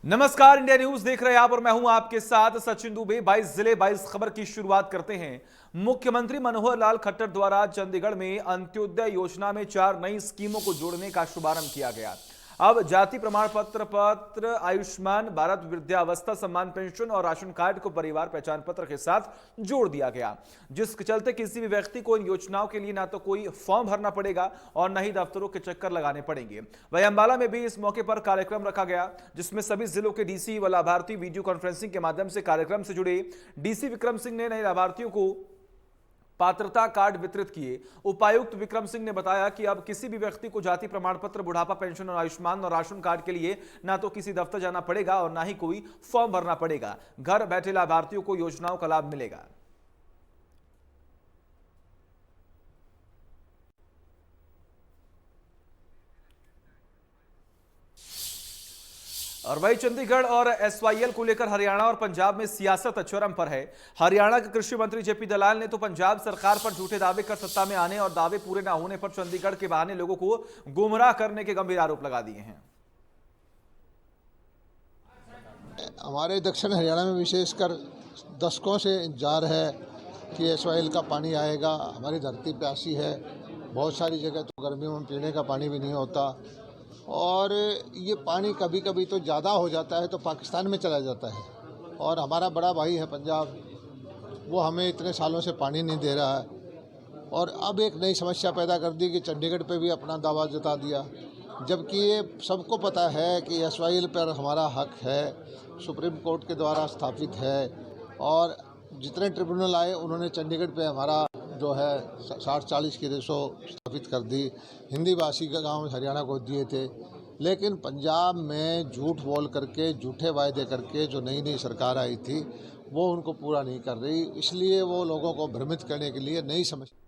नमस्कार, India news देख रहे हैं आप और मैं हूं आपके साथ सचिन दुबे। 22 जिले 22 खबर की शुरुआत करते हैं। मुख्यमंत्री मनोहर लाल खट्टर द्वारा चंडीगढ़ में अंत्योदय योजना में 4 नई स्कीमों को जोड़ने का शुभारंभ किया गया। अब जाति प्रमाण पत्र, आयुष्मान भारत, वृद्धावस्था सम्मान पेंशन और राशन कार्ड को परिवार पहचान पत्र के साथ जोड़ दिया गया, जिसके चलते किसी भी व्यक्ति को इन योजनाओं के लिए ना तो कोई फॉर्म भरना पड़ेगा और न ही दफ्तरों के चक्कर लगाने पड़ेंगे। वहीं अंबाला में भी इस मौके पर कार्यक्रम रखा गया, जिसमें सभी जिलों के डीसी व लाभार्थी वीडियो कॉन्फ्रेंसिंग के माध्यम से कार्यक्रम से जुड़े। डीसी विक्रम सिंह ने नए लाभार्थियों को पात्रता कार्ड वितरित किए। उपायुक्त विक्रम सिंह ने बताया कि अब किसी भी व्यक्ति को जाति प्रमाण पत्र, बुढ़ापा पेंशन और आयुष्मान और राशन कार्ड के लिए ना तो किसी दफ्तर जाना पड़ेगा और ना ही कोई फॉर्म भरना पड़ेगा। घर बैठे लाभार्थियों को योजनाओं का लाभ मिलेगा। और वही चंडीगढ़ और एसवाईएल को लेकर हरियाणा और पंजाब में सियासत चरम पर है। हरियाणा के कृषि मंत्री जेपी दलाल ने तो पंजाब सरकार पर झूठे दावे कर सत्ता में आने और दावे पूरे न होने पर चंडीगढ़ के बहाने लोगों को गुमराह करने के गंभीर आरोप लगा दिए हैं। हमारे दक्षिण हरियाणा में विशेषकर दशकों से इंतजार है कि एसवाईएल का पानी आएगा। हमारी धरती प्यासी है, बहुत सारी जगह तो गर्मियों में पीने का पानी भी नहीं होता और ये पानी कभी कभी तो ज़्यादा हो जाता है तो पाकिस्तान में चला जाता है। और हमारा बड़ा भाई है पंजाब, वो हमें इतने सालों से पानी नहीं दे रहा है और अब एक नई समस्या पैदा कर दी कि चंडीगढ़ पे भी अपना दावा जता दिया, जबकि ये सबको पता है कि एसवाईएल पर हमारा हक है, सुप्रीम कोर्ट के द्वारा स्थापित है और जितने ट्रिब्यूनल आए उन्होंने चंडीगढ़ पे हमारा जो है 60-40 की रेशो स्थापित कर दी। हिंदी भाषी का गाँव हरियाणा को दिए थे, लेकिन पंजाब में झूठ बोल करके, झूठे वायदे करके जो नई नई सरकार आई थी वो उनको पूरा नहीं कर रही, इसलिए वो लोगों को भ्रमित करने के लिए नई समस्या।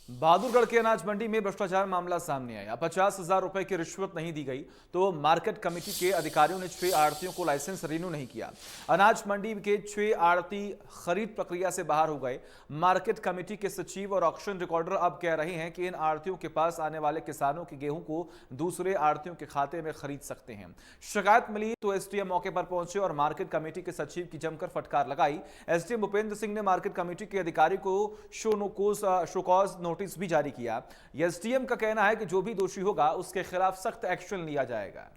बहादुरगढ़ की अनाज मंडी में भ्रष्टाचार मामला सामने आया। 50,000 रुपए की रिश्वत नहीं दी गई तो मार्केट कमेटी के अधिकारियों ने 6 आड़तियों को लाइसेंस रिन्यू नहीं किया। अनाज मंडी के 6 आड़ती खरीद प्रक्रिया से बाहर हो गए। मार्केट कमेटी के सचिव और ऑक्शन रिकॉर्डर अब कह रहे हैं कि इन आड़तियों के पास आने वाले किसानों की गेहूं को दूसरे आड़तियों के खाते में खरीद सकते हैं। शिकायत मिली तो एसडीएम मौके पर पहुंचे और मार्केट कमेटी के सचिव की जमकर फटकार लगाई। एसडीएम भूपेंद्र सिंह ने मार्केट कमेटी के अधिकारी को शोकॉज नोटिस भी जारी किया। एसडीएम का कहना है कि जो भी दोषी होगा उसके खिलाफ सख्त एक्शन लिया जाएगा।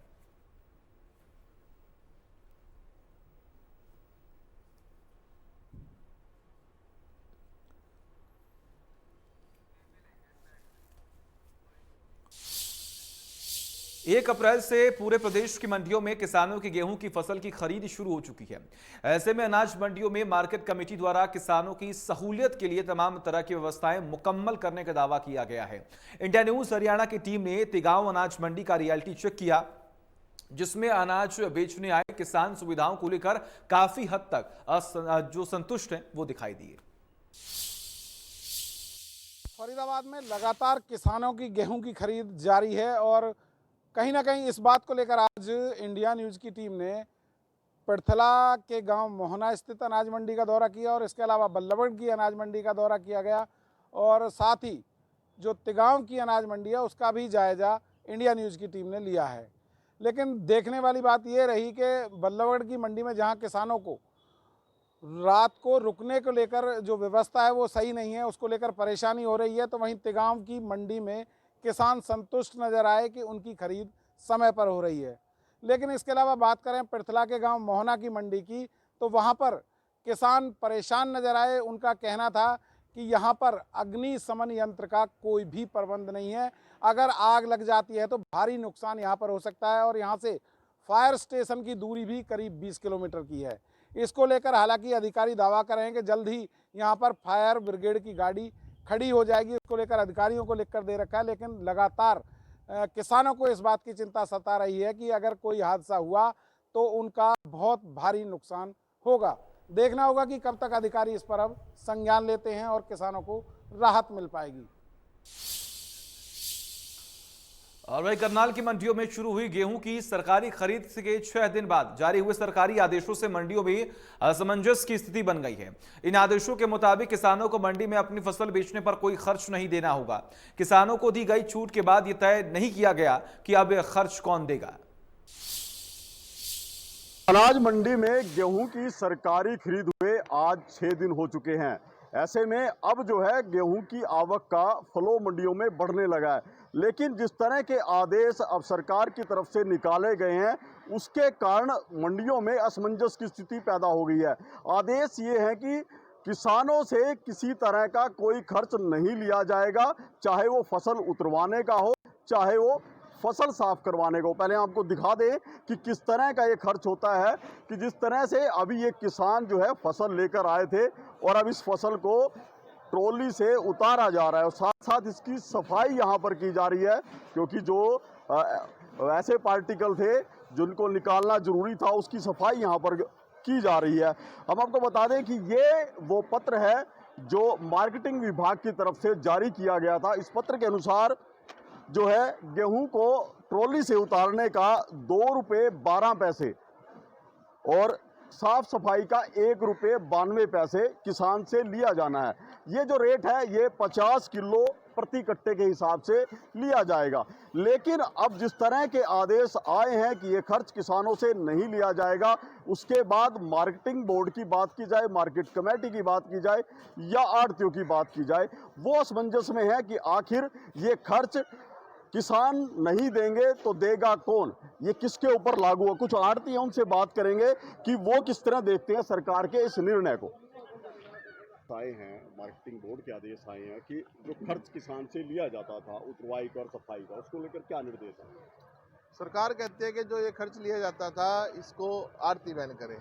एक अप्रैल से पूरे प्रदेश की मंडियों में किसानों की गेहूं की फसल की खरीद शुरू हो चुकी है। ऐसे में अनाज मंडियों में मार्केट कमेटी द्वारा किसानों की सहूलियत के लिए तमाम तरह की व्यवस्थाएं मुकम्मल करने का दावा किया गया है। इंडिया न्यूज हरियाणा की टीम ने तिगांव अनाज मंडी का रियलिटी चेक किया, जिसमें अनाज बेचने आए किसान सुविधाओं को लेकर काफी हद तक जो संतुष्ट हैं वो दिखाई दिए। फरीदाबाद में लगातार किसानों की गेहूं की खरीद जारी है और कहीं ना कहीं इस बात को लेकर आज इंडिया न्यूज़ की टीम ने पिरथला के गांव मोहना स्थित अनाज मंडी का दौरा किया और इसके अलावा बल्लभगढ़ की अनाज मंडी का दौरा किया गया और साथ ही जो तिगांव की अनाज मंडी है उसका भी जायजा इंडिया न्यूज़ की टीम ने लिया है। लेकिन देखने वाली बात ये रही कि बल्लभगढ़ की मंडी में जहाँ किसानों को रात को रुकने को लेकर जो व्यवस्था है वो सही नहीं है, उसको लेकर परेशानी हो रही है, तो वहीं तिगांव की मंडी में किसान संतुष्ट नजर आए कि उनकी खरीद समय पर हो रही है। लेकिन इसके अलावा बात करें पिरथला के गांव मोहना की मंडी की, तो वहां पर किसान परेशान नजर आए। उनका कहना था कि यहां पर अग्निशमन यंत्र का कोई भी प्रबंध नहीं है, अगर आग लग जाती है तो भारी नुकसान यहां पर हो सकता है और यहां से फायर स्टेशन की दूरी भी करीब 20 किलोमीटर की है। इसको लेकर हालांकि अधिकारी दावा कर रहे हैं कि जल्द ही यहाँ पर फायर ब्रिगेड की गाड़ी खड़ी हो जाएगी। इसको लेकर अधिकारियों को लिखकर दे रखा है, लेकिन लगातार किसानों को इस बात की चिंता सता रही है कि अगर कोई हादसा हुआ तो उनका बहुत भारी नुकसान होगा। देखना होगा कि कब तक अधिकारी इस पर अब संज्ञान लेते हैं और किसानों को राहत मिल पाएगी। और वही करनाल की मंडियों में शुरू हुई गेहूं की सरकारी खरीद के 6 दिन बाद जारी हुए सरकारी आदेशों से मंडियों में असमंजस की स्थिति बन गई है। इन आदेशों के मुताबिक किसानों को मंडी में अपनी फसल बेचने पर कोई खर्च नहीं देना होगा। किसानों को दी गई छूट के बाद यह तय नहीं किया गया कि अब यह खर्च कौन देगा। अनाज मंडी में गेहूं की सरकारी खरीद हुए आज 6 दिन हो चुके हैं। ऐसे में अब जो है गेहूं की आवक का फ्लो मंडियों में बढ़ने लगा है, लेकिन जिस तरह के आदेश अब सरकार की तरफ से निकाले गए हैं उसके कारण मंडियों में असमंजस की स्थिति पैदा हो गई है। आदेश ये है कि किसानों से किसी तरह का कोई खर्च नहीं लिया जाएगा, चाहे वो फसल उतरवाने का हो, चाहे वो फसल साफ करवाने को। पहले आपको दिखा दें कि किस तरह का ये खर्च होता है, कि जिस तरह से अभी ये किसान जो है फसल लेकर आए थे और अब इस फसल को ट्रॉली से उतारा जा रहा है और साथ साथ इसकी सफाई यहाँ पर की जा रही है, क्योंकि जो ऐसे पार्टिकल थे जिनको निकालना जरूरी था उसकी सफाई यहाँ पर की जा रही है। हम आपको बता दें कि ये वो पत्र है जो मार्केटिंग विभाग की तरफ से जारी किया गया था। इस पत्र के अनुसार जो है गेहूं को ट्रॉली से उतारने का 2 रुपये 12 पैसे और साफ सफाई का 1 रुपये 92 पैसे किसान से लिया जाना है। ये जो रेट है ये 50 किलो प्रति कट्टे के हिसाब से लिया जाएगा। लेकिन अब जिस तरह के आदेश आए हैं कि ये खर्च किसानों से नहीं लिया जाएगा, उसके बाद मार्केटिंग बोर्ड की बात की जाए, मार्केट कमेटी की बात की जाए या आढ़तियों की बात की जाए, वो असमंजस में है कि आखिर ये खर्च किसान नहीं देंगे तो देगा कौन, ये किसके ऊपर लागू है। कुछ आढ़ती हैं, उनसे बात करेंगे कि वो किस तरह देखते हैं सरकार के इस निर्णय को। आए हैं मार्केटिंग बोर्ड के आदेश आए हैं कि जो खर्च किसान से लिया जाता था उतरवाई का और सफाई का, उसको लेकर क्या निर्देश है? सरकार कहती है कि जो ये खर्च लिया जाता था इसको आढ़ती बैन करे,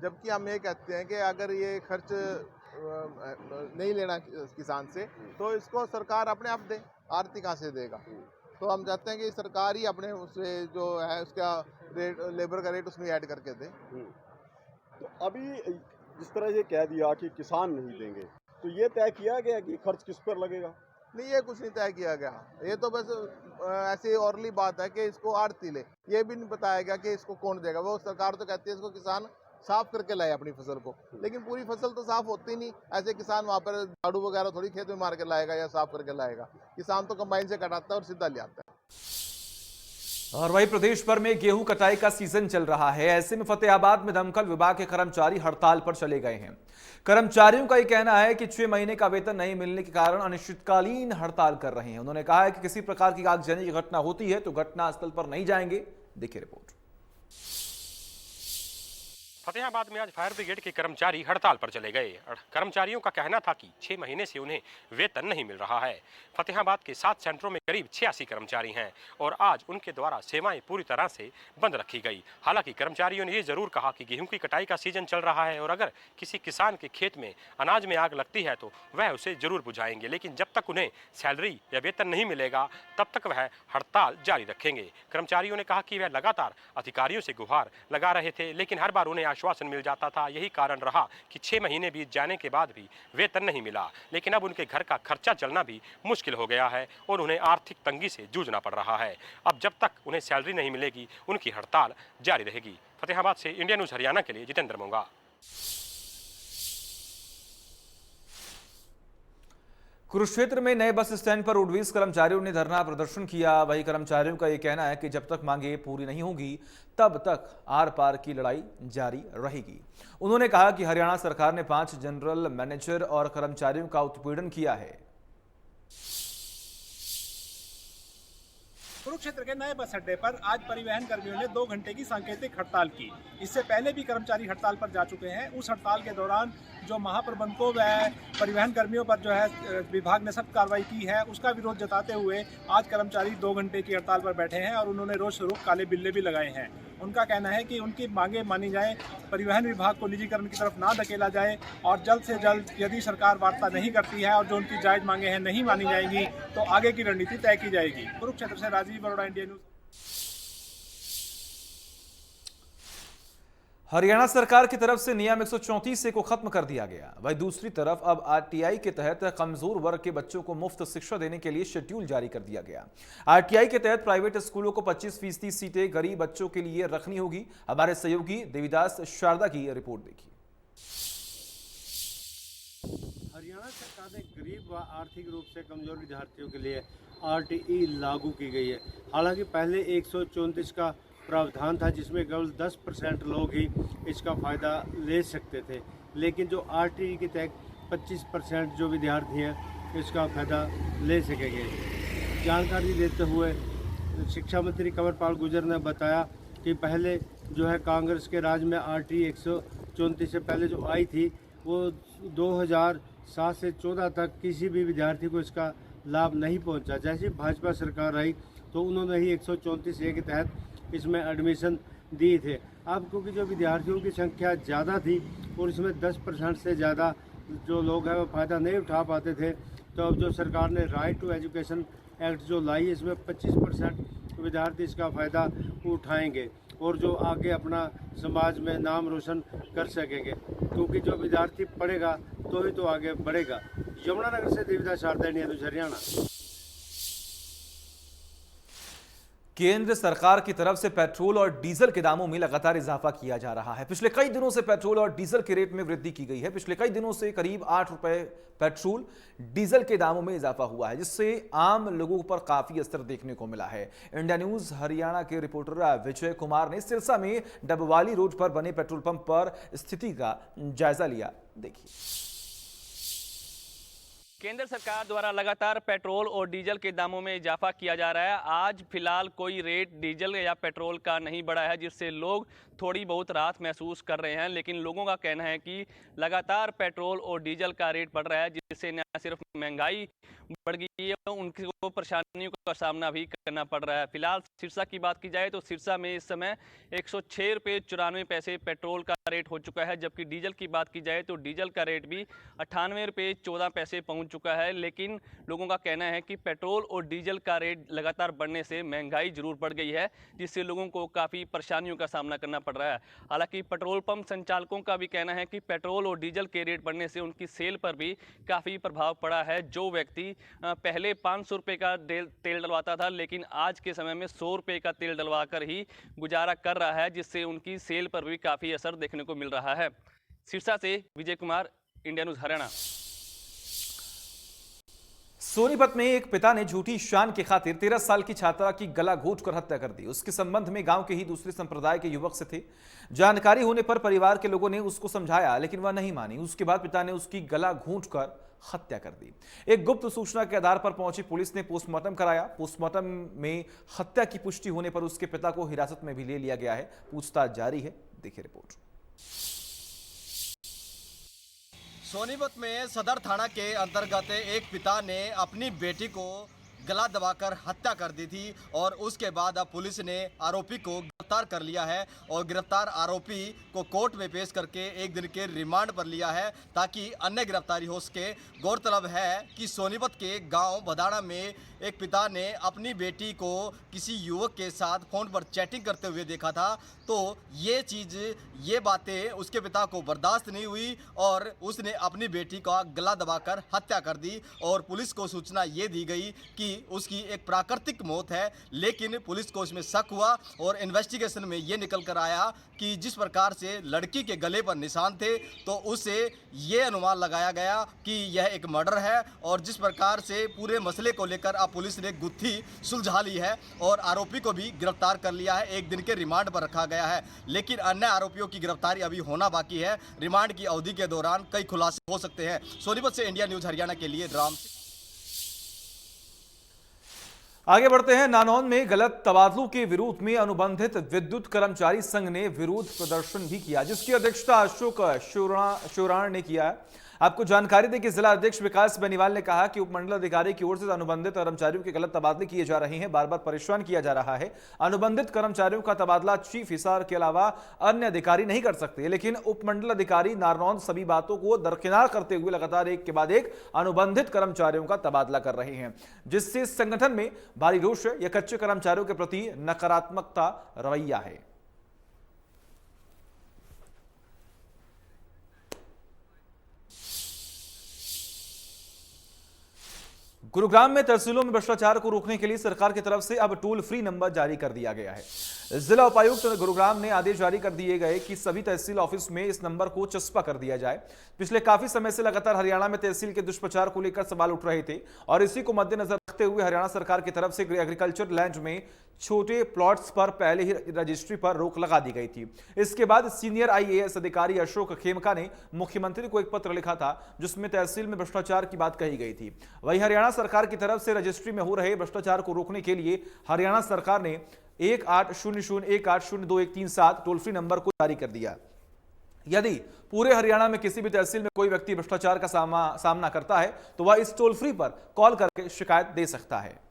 जबकि हम ये कहते हैं कि अगर ये खर्च नहीं लेना किसान से तो इसको सरकार अपने आप दे, आढ़ती कहाँ से देगा। तो हम चाहते हैं कि सरकार ही अपने उससे जो है उसका रेट, लेबर का रेट उसमें ऐड करके दे। तो अभी जिस तरह ये कह दिया कि किसान नहीं देंगे, तो ये तय किया गया कि खर्च किस पर लगेगा? नहीं, ये कुछ नहीं तय किया गया। ये तो बस ऐसी औरली बात है कि इसको आढ़ती ले, ये भी नहीं बताया गया कि इसको कौन देगा। वो सरकार तो कहती है इसको किसान साफ करके लाए अपनी फसल को, लेकिन पूरी फसल तो साफ होती नहीं। ऐसे किसान वहाँ पर झाड़ू वगैरह थोड़ी खेत में मार के लाएगा या साफ करके लाएगा। किसान तो कंबाइन से कटाता है और सीधा ले आता है। और वही प्रदेश भर में गेहूं कटाई का सीजन चल रहा है। ऐसे में फतेहाबाद में दमकल विभाग के कर्मचारी हड़ताल पर चले गए हैं। कर्मचारियों का यह कहना है कि 6 महीने का वेतन नहीं मिलने के कारण अनिश्चितकालीन हड़ताल कर रहे हैं। उन्होंने कहा है कि किसी प्रकार की आगजनी की घटना होती है तो घटनास्थल पर नहीं जाएंगे। देखिए रिपोर्ट। फतेहाबाद में आज फायर ब्रिगेड के कर्मचारी हड़ताल पर चले गए। कर्मचारियों का कहना था कि 6 महीने से उन्हें वेतन नहीं मिल रहा है। फतेहाबाद के 7 सेंटरों में करीब 86 कर्मचारी हैं और आज उनके द्वारा सेवाएं पूरी तरह से बंद रखी गई। हालांकि कर्मचारियों ने ये जरूर कहा कि गेहूं की कटाई का सीजन चल रहा है और अगर किसी किसान के खेत में अनाज में आग लगती है तो वह उसे जरूर बुझाएंगे, लेकिन जब तक उन्हें सैलरी या वेतन नहीं मिलेगा तब तक वह हड़ताल जारी रखेंगे। कर्मचारियों ने कहा कि वह लगातार अधिकारियों से गुहार लगा रहे थे, लेकिन हर बार उन्हें आश्वासन मिल जाता था। यही कारण रहा कि 6 महीने बीत जाने के बाद भी वेतन नहीं मिला, लेकिन अब उनके घर का खर्चा चलना भी मुश्किल हो गया है और उन्हें आर्थिक तंगी से जूझना पड़ रहा है। अब जब तक उन्हें सैलरी नहीं मिलेगी उनकी हड़ताल जारी रहेगी। फतेहाबाद से इंडिया न्यूज हरियाणा के लिए जितेंद्र मोंगा। कुरुक्षेत्र में नए बस स्टैंड पर रोडवेज कर्मचारियों ने धरना प्रदर्शन किया। वही कर्मचारियों का यह कहना है कि जब तक मांगे पूरी नहीं होगी तब तक आर पार की लड़ाई जारी रहेगी। उन्होंने कहा कि हरियाणा सरकार ने 5 जनरल मैनेजर और कर्मचारियों का उत्पीड़न किया है। कुरुक्षेत्र के नए बस अड्डे पर आज परिवहन कर्मियों ने 2 घंटे की सांकेतिक हड़ताल की। इससे पहले भी कर्मचारी हड़ताल पर जा चुके हैं। उस हड़ताल के दौरान जो महाप्रबंधकों व परिवहन कर्मियों पर जो है विभाग ने सख्त कार्रवाई की है, उसका विरोध जताते हुए आज कर्मचारी 2 घंटे की हड़ताल पर बैठे हैं और उन्होंने रोज रोक काले बिल्ले भी लगाए हैं। उनका कहना है कि उनकी मांगे मानी जाए, परिवहन विभाग को निजीकरण की तरफ ना धकेला जाए और जल्द से जल्द यदि सरकार वार्ता नहीं करती है और जो उनकी जायज मांगे हैं नहीं मानी जाएंगी तो आगे की रणनीति तय की जाएगी। कुरुक्षेत्र से राजीव बरोड़ा, इंडिया न्यूज। हरियाणा सरकार की तरफ से नियम 134 को खत्म कर दिया गया। वहीं दूसरी तरफ अब आरटीआई के तहत कमजोर वर्ग के बच्चों को मुफ्त शिक्षा देने के लिए शेड्यूल जारी कर दिया गया। आरटीआई के तहत प्राइवेट स्कूलों को 25% सीटें गरीब बच्चों के लिए रखनी होगी। हमारे सहयोगी देवीदास शारदा की रिपोर्ट देखिए। हरियाणा सरकार ने गरीब व आर्थिक रूप से कमजोर विद्यार्थियों के लिए आरटीई लागू की गई है। हालांकि पहले 134 का प्रावधान था जिसमें केवल 10% लोग ही इसका फ़ायदा ले सकते थे, लेकिन जो आरटीई के तहत 25% जो विद्यार्थी हैं इसका फ़ायदा ले सकेंगे। जानकारी देते हुए शिक्षा मंत्री कंवरपाल गुर्जर ने बताया कि पहले जो है कांग्रेस के राज में आरटीई 134 से पहले जो आई थी वो 2007 से 14 तक किसी भी विद्यार्थी को इसका लाभ नहीं पहुंचा। जैसे भाजपा सरकार आई तो उन्होंने ही 134A के तहत इसमें एडमिशन दिए थे। अब क्योंकि जो विद्यार्थियों की संख्या ज़्यादा थी और इसमें 10% से ज़्यादा जो लोग हैं वो फ़ायदा नहीं उठा पाते थे, तो अब जो सरकार ने राइट टू एजुकेशन एक्ट जो लाई, इसमें 25% विद्यार्थी इसका फ़ायदा उठाएंगे और जो आगे अपना समाज में नाम रोशन कर सकेंगे, क्योंकि जो विद्यार्थी पढ़ेगा तो ही तो आगे बढ़ेगा। यमुनानगर से देविदास शारदा, इंडिया न्यूज़ हरियाणा। केंद्र सरकार की तरफ से पेट्रोल और डीजल के दामों में लगातार इजाफा किया जा रहा है। पिछले कई दिनों से पेट्रोल और डीजल के रेट में वृद्धि की गई है। पिछले कई दिनों से करीब 8 रुपए पेट्रोल डीजल के दामों में इजाफा हुआ है, जिससे आम लोगों पर काफी असर देखने को मिला है। इंडिया न्यूज हरियाणा के रिपोर्टर विजय कुमार ने सिरसा में डबवाली रोड पर बने पेट्रोल पंप पर स्थिति का जायजा लिया। देखिए। केंद्र सरकार द्वारा लगातार पेट्रोल और डीजल के दामों में इजाफा किया जा रहा है। आज फिलहाल कोई रेट डीजल या पेट्रोल का नहीं बढ़ा है, जिससे लोग थोड़ी बहुत राहत महसूस कर रहे हैं, लेकिन लोगों का कहना है कि लगातार पेट्रोल और डीजल का रेट बढ़ रहा है, जिससे न सिर्फ महंगाई बढ़ गई है, उनको परेशानियों का सामना भी करना पड़ रहा है। फिलहाल सिरसा की बात की जाए तो सिरसा में इस समय 106 रुपये 94 पैसे पेट्रोल का रेट हो चुका है, जबकि डीजल की बात की जाए तो डीजल का रेट भी 98 रुपये 14 पैसे पहुंच चुका है। लेकिन लोगों का कहना है कि पेट्रोल और डीजल का रेट लगातार बढ़ने से महंगाई जरूर बढ़ गई है, जिससे लोगों को काफ़ी परेशानियों का सामना करना पड़ रहा है। हालांकि पेट्रोल पंप संचालकों का भी कहना है कि पेट्रोल और डीजल के रेट बढ़ने से उनकी सेल पर भी काफ़ी प्रभाव पड़ा है। जो व्यक्ति पहले 500 रुपये का तेल डलवाता था, लेकिन आज के समय में 100 रुपये का तेल डलवाकर ही गुजारा कर रहा है, जिससे उनकी सेल पर भी काफ़ी असर देखने को मिल रहा है। सिरसा से विजय कुमार, इंडिया न्यूज़ हरियाणा। सोनीपत में एक पिता ने झूठी शान की खातिर 13 साल की छात्रा की गला घोंटकर हत्या कर दी। उसके संबंध में गांव के ही दूसरे संप्रदाय के युवक से थे। जानकारी होने पर परिवार के लोगों ने उसको समझाया, लेकिन वह नहीं मानी। उसके बाद पिता ने उसकी गला घोंटकर हत्या कर दी। एक गुप्त सूचना के आधार पर पहुंची पुलिस ने पोस्टमार्टम कराया। पोस्टमार्टम में हत्या की पुष्टि होने पर उसके पिता को हिरासत में भी ले लिया गया है। पूछताछ जारी है। देखिए रिपोर्ट। सोनीपत में सदर थाना के अंतर्गत एक पिता ने अपनी बेटी को गला दबाकर हत्या कर दी थी और उसके बाद अब पुलिस ने आरोपी को गिरफ्तार कर लिया है और गिरफ्तार आरोपी को कोर्ट में पेश करके 1 दिन के रिमांड पर लिया है ताकि अन्य गिरफ्तारी हो सके। गौरतलब है कि सोनीपत के गांव बदाड़ा में एक पिता ने अपनी बेटी को किसी युवक के साथ फ़ोन पर चैटिंग करते हुए देखा था, तो ये बातें उसके पिता को बर्दाश्त नहीं हुई और उसने अपनी बेटी का गला दबाकर हत्या कर दी और पुलिस को सूचना ये दी गई कि उसकी एक प्राकृतिक मौत है। लेकिन पुलिस को इसमें शक हुआ और इन्वेस्टिगेशन में ये निकल कर आया कि जिस प्रकार से लड़की के गले पर निशान थे, तो उससे ये अनुमान लगाया गया कि यह एक मर्डर है और जिस प्रकार से पूरे मसले को लेकर अब पुलिस ने गुत्थी सुलझा ली है और आरोपी को भी गिरफ्तार कर लिया है। 1 दिन के रिमांड पर रखा गया है, लेकिन अन्य आरोपियों की गिरफ्तारी अभी होना बाकी है। रिमांड की अवधि के दौरान कई खुलासे हो सकते हैं। सोनीपत से इंडिया न्यूज़ हरियाणा के लिए राम। आगे बढ़ते हैं। नानौन में गलत तबादलों के विरोध में अनुबंधित विद्युत कर्मचारी संघ ने विरोध प्रदर्शन भी किया, जिसकी अध्यक्षता अशोक शोराण ने किया है। आपको जानकारी दें कि जिला अध्यक्ष विकास बेनीवाल ने कहा कि उपमंडल अधिकारी की ओर से अनुबंधित कर्मचारियों के गलत तबादले किए जा रहे हैं, बार बार परेशान किया जा रहा है। अनुबंधित कर्मचारियों का तबादला चीफ हिसार के अलावा अन्य अधिकारी नहीं कर सकते, लेकिन उपमंडल अधिकारी नारनौंद सभी बातों को दरकिनार करते हुए लगातार एक के बाद एक अनुबंधित कर्मचारियों का तबादला कर रहे हैं, जिससे संगठन में भारी रोष या कच्चे कर्मचारियों के प्रति नकारात्मकता रवैया है। गुरुग्राम में तहसीलों में भ्रष्टाचार को रोकने के लिए सरकार की तरफ से अब टोल फ्री नंबर जारी कर दिया गया है। जिला उपायुक्त गुरुग्राम ने आदेश जारी कर दिए गए कि सभी तहसील ऑफिस में इस नंबर को चस्पा कर दिया जाए। पिछले काफी समय से लगातार हरियाणा में तहसील के दुष्प्रचार को लेकर सवाल उठ रहे थे और इसी को मद्देनजर रखते हुए हरियाणा सरकार की तरफ से एग्रीकल्चर लैंड में छोटे प्लॉट्स पर पहले ही रजिस्ट्री पर रोक लगा दी गई थी। इसके बाद सीनियर IAS अधिकारी अशोक खेमका ने मुख्यमंत्री को एक पत्र लिखा था जिसमें तहसील में भ्रष्टाचार की बात कही गई थी। वहीं हरियाणा सरकार की तरफ से रजिस्ट्री में हो रहे भ्रष्टाचार को रोकने के लिए हरियाणा सरकार ने 1800180237 टोल फ्री नंबर को जारी कर दिया। यदि पूरे हरियाणा में किसी भी तहसील में कोई व्यक्ति भ्रष्टाचार का सामना करता है तो वह इस टोल फ्री पर कॉल करके शिकायत दे सकता है।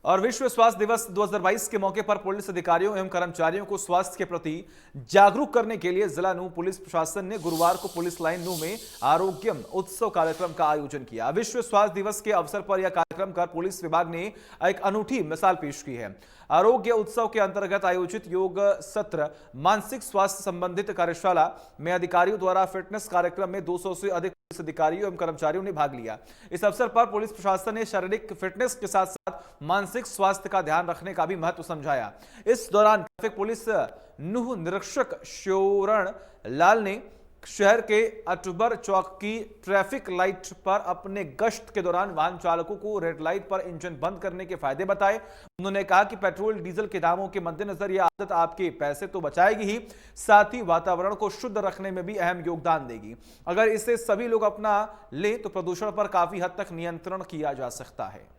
और विश्व स्वास्थ्य दिवस 2022 के मौके पर पुलिस अधिकारियों एवं कर्मचारियों को स्वास्थ्य के प्रति जागरूक करने के लिए जिला नूह पुलिस प्रशासन ने गुरुवार को पुलिस लाइन नूह में आरोग्यम उत्सव कार्यक्रम का आयोजन किया। विश्व स्वास्थ्य दिवस के अवसर पर यह कार्यक्रम कर पुलिस विभाग ने एक अनूठी मिसाल पेश की है। आरोग्य उत्सव के अंतर्गत आयोजित योग सत्र, मानसिक स्वास्थ्य संबंधित कार्यशाला में अधिकारियों द्वारा फिटनेस कार्यक्रम में 200 से अधिक पुलिस अधिकारियों एवं कर्मचारियों ने भाग लिया। इस अवसर पर पुलिस प्रशासन ने शारीरिक फिटनेस के साथ साथ मानसिक स्वास्थ्य का ध्यान रखने का भी महत्व समझाया। इस दौरान ट्रैफिक पुलिस नूह निरीक्षक शोरण लाल ने शहर के अटबर चौक की ट्रैफिक लाइट पर अपने गश्त के दौरान वाहन चालकों को रेड लाइट पर इंजन बंद करने के फायदे बताए। उन्होंने कहा कि पेट्रोल डीजल के दामों के मद्देनजर यह आदत आपके पैसे तो बचाएगी ही, साथ ही वातावरण को शुद्ध रखने में भी अहम योगदान देगी। अगर इसे सभी लोग अपना ले तो प्रदूषण पर काफी हद तक नियंत्रण किया जा सकता है।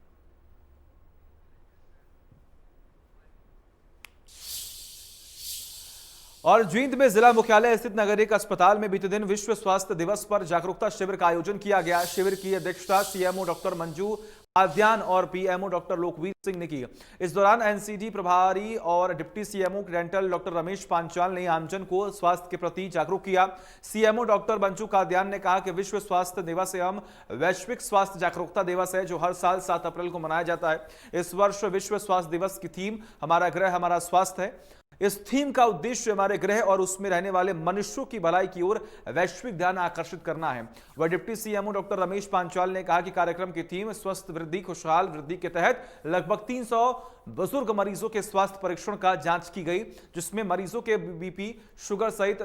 और जींद में जिला मुख्यालय स्थित नागरिक अस्पताल में बीते दिन विश्व स्वास्थ्य दिवस पर जागरूकता शिविर का आयोजन किया गया। शिविर की अध्यक्षता CMO डॉक्टर मंजू काद्यान और PMO डॉक्टर लोकवीर सिंह ने की। इस दौरान NCD प्रभारी और deputy CMO dental doctor Ramesh Panchal ने आमजन को स्वास्थ्य के प्रति जागरूक किया। CMO डॉक्टर मंजू काद्यान ने कहा कि विश्व स्वास्थ्य दिवस एवं वैश्विक स्वास्थ्य जागरूकता दिवस है जो हर साल 7 अप्रैल को मनाया जाता है। इस वर्ष विश्व स्वास्थ्य दिवस की थीम हमारा ग्रह हमारा स्वास्थ्य है। इस थीम का उद्देश्य हमारे ग्रह और उसमें रहने वाले मनुष्यों की भलाई की ओर वैश्विक ध्यान आकर्षित करना है। वह deputy CMO doctor Ramesh Panchal ने कहा कि कार्यक्रम की थीम स्वस्थ वृद्धि खुशहाल वृद्धि के तहत लगभग 300 बुजुर्ग मरीजों के स्वास्थ्य परीक्षण का जांच की गई, जिसमें मरीजों के BP, शुगर सहित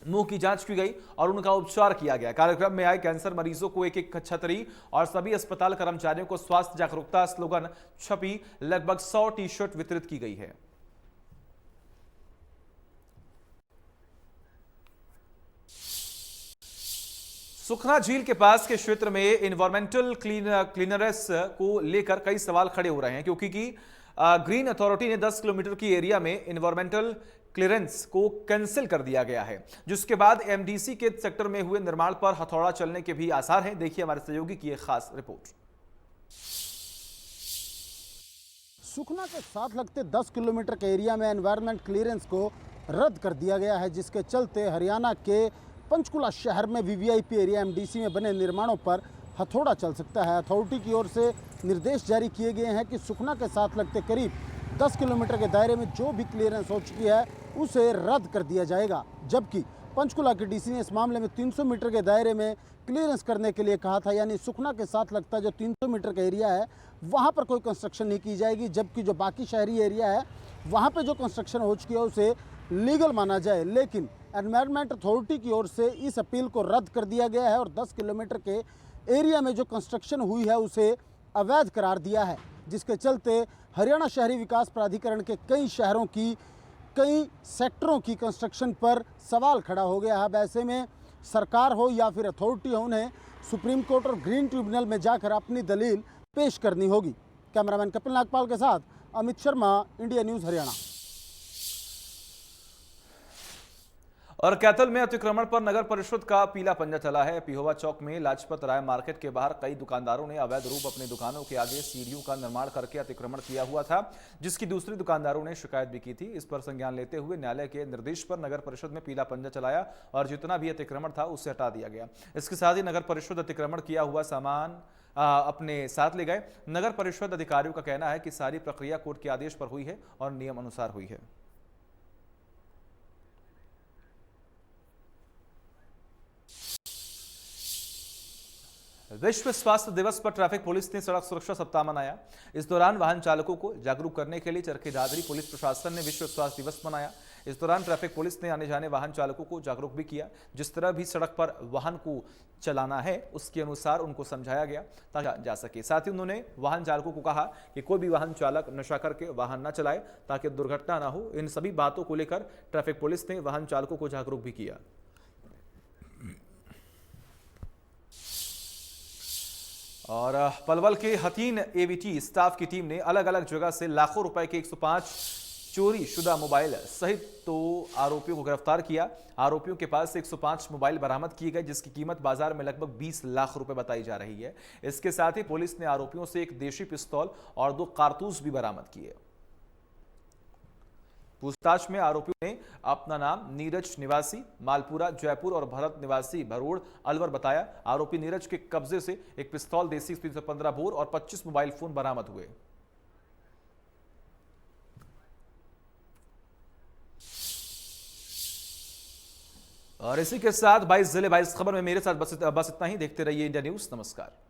मुंह की जांच की गई और उनका उपचार किया गया। कार्यक्रम में आए कैंसर मरीजों को एक छतरी और सभी अस्पताल कर्मचारियों को स्वास्थ्य जागरूकता स्लोगन छपी लगभग 100 टी-शर्ट वितरित की गई है। सुखना झील के पास के क्षेत्र में इन्वायरमेंटल क्लीननेस को लेकर कई सवाल खड़े हो रहे हैं, क्योंकि ग्रीन अथॉरिटी ने 10 किलोमीटर की एरिया में इन्वायरमेंटल क्लियरेंस को कैंसिल कर दिया गया है, जिसके बाद MDC के सेक्टर में हुए निर्माण पर हथौड़ा चलने के भी आसार हैं। देखिए हमारे सहयोगी की एक खास रिपोर्ट। सुखना के साथ लगते 10 किलोमीटर के एरिया में एनवायरनमेंट क्लियरेंस को रद्द कर दिया गया है, जिसके चलते हरियाणा के पंचकुला शहर में VVIP एरिया MDC में बने निर्माणों पर हथौड़ा चल सकता है। अथॉरिटी की ओर से निर्देश जारी किए गए हैं कि सुखना के साथ लगते करीब 10 किलोमीटर के दायरे में जो भी क्लियरेंस हो चुकी है उसे रद्द कर दिया जाएगा, जबकि पंचकुला के DC ने इस मामले में 300 मीटर के दायरे में क्लियरेंस करने के लिए कहा था। यानी सुखना के साथ लगता जो 300 मीटर का एरिया है वहां पर कोई कंस्ट्रक्शन नहीं की जाएगी, जबकि जो बाकी शहरी एरिया है वहां पे जो कंस्ट्रक्शन हो चुकी है उसे लीगल माना जाए। लेकिन एनवायरनमेंट अथॉरिटी की ओर से इस अपील को रद्द कर दिया गया है और 10 किलोमीटर के एरिया में जो कंस्ट्रक्शन हुई है उसे अवैध करार दिया है, जिसके चलते हरियाणा शहरी विकास प्राधिकरण के कई शहरों की कई सेक्टरों की कंस्ट्रक्शन पर सवाल खड़ा हो गया है। ऐसे में सरकार हो या फिर अथॉरिटी हो, उन्हें सुप्रीम कोर्ट और ग्रीन ट्रिब्यूनल में जाकर अपनी दलील पेश करनी होगी। कैमरामैन कपिल नागपाल के साथ अमित शर्मा, इंडिया न्यूज़ हरियाणा। और कैथल में अतिक्रमण पर नगर परिषद का पीला पंजा चला है। पिहोवा चौक में लाजपत राय मार्केट के बाहर कई दुकानदारों ने अवैध रूप अपनी दुकानों के आगे सीढ़ियों का निर्माण करके अतिक्रमण किया हुआ था, जिसकी दूसरी दुकानदारों ने शिकायत भी की थी। इस पर संज्ञान लेते हुए न्यायालय के निर्देश पर नगर परिषद में पीला पंजा चलाया और जितना भी अतिक्रमण था उसे हटा दिया गया। इसके साथ ही नगर परिषद अतिक्रमण किया हुआ सामान अपने साथ ले गए। नगर परिषद अधिकारियों का कहना है कि सारी प्रक्रिया कोर्ट के आदेश पर हुई है और नियम अनुसार हुई है। विश्व स्वास्थ्य दिवस पर ट्रैफिक पुलिस ने सड़क सुरक्षा सप्ताह मनाया। इस दौरान वाहन चालकों को जागरूक करने के लिए चरखी दादरी पुलिस प्रशासन ने विश्व स्वास्थ्य दिवस मनाया। इस दौरान ट्रैफिक पुलिस ने आने जाने वाहन चालकों को जागरूक भी किया। जिस तरह भी सड़क पर वाहन को चलाना है उसके अनुसार उनको समझाया गया ताकि जा सके। साथ ही उन्होंने वाहन चालकों को कहा कि कोई भी वाहन चालक नशा करके वाहन न चलाए ताकि दुर्घटना ना हो। इन सभी बातों को लेकर ट्रैफिक पुलिस ने वाहन चालकों को जागरूक भी किया। और पलवल के हथीन एवीटी स्टाफ की टीम ने अलग अलग जगह से लाखों रुपए के 105 चोरी शुदा मोबाइल सहित 2 आरोपियों को गिरफ्तार किया। आरोपियों के पास से 105 मोबाइल बरामद किए गए, जिसकी कीमत बाजार में लगभग 20 लाख रुपए बताई जा रही है। इसके साथ ही पुलिस ने आरोपियों से एक देशी पिस्तौल और 2 कारतूस भी बरामद किए। पूछताछ में आरोपियों ने अपना नाम नीरज निवासी मालपुरा जयपुर और भरत निवासी भरोड़ अलवर बताया। आरोपी नीरज के कब्जे से एक पिस्तौल, देसी 315 बोर और 25 मोबाइल फोन बरामद हुए। और इसी के साथ 22 जिले 22 खबर में मेरे साथ बस इतना ही। देखते रहिए इंडिया न्यूज। नमस्कार।